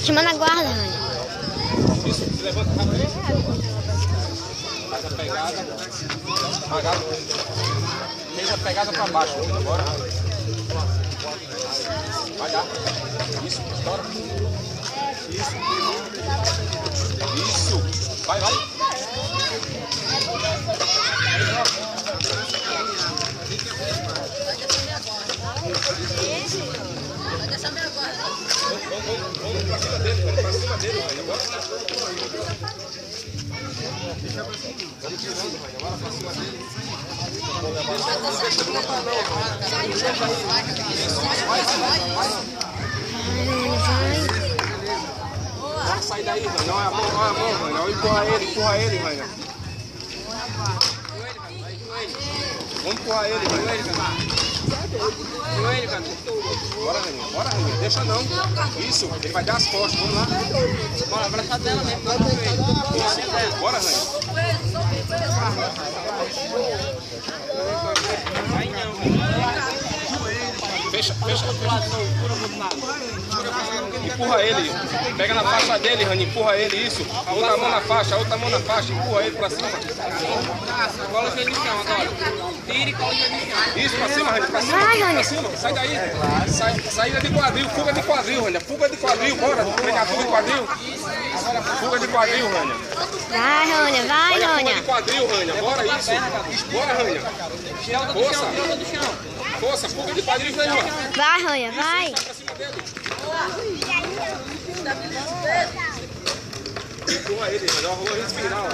Chama na guarda, Rani. Isso, se levanta rápido. Faz a pegada. Apagado. Fez a pegada pra baixo. Agora. Vai dar. Isso, estoura. Isso. Isso. Vai, vai. Vamos pra cima dele, agora. Deixa pra cima. Vamos tirando, agora pra cima dele. Vai sair daí, Rania. Olha a mão, Rania. Empurra ele, Rania. Vamos empurrar ele, Rania. Bora, Rania. Deixa não. Isso, ele vai dar as costas. Vamos lá. Bora, abraçar dela mesmo. Isso, bora, Rania. Fecha. Empurra ele. Pega na faixa dele, Rania. Empurra ele, isso. Outra mão na faixa, empurra ele pra cima. Coloca ele no chão agora. Tira e coloca ele no chão. Isso, pra cima, Rania. Pra cima. Sai daí. Saída de quadril, fuga de quadril, Rania. Fuga de quadril, bora. Treinar fuga de quadril. Fuga de quadril, Rania. Vai, Rania, vai, Rania. Fuga de quadril, Rania. Bora isso. Bora, Rania. Força, fuga de quadril, Rania. Vai, Rania, vai. Empurra ele, Rania. Eu vou respirar, ó.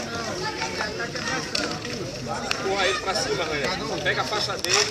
Empurra ele pra cima, Rania. Pega a faixa dele.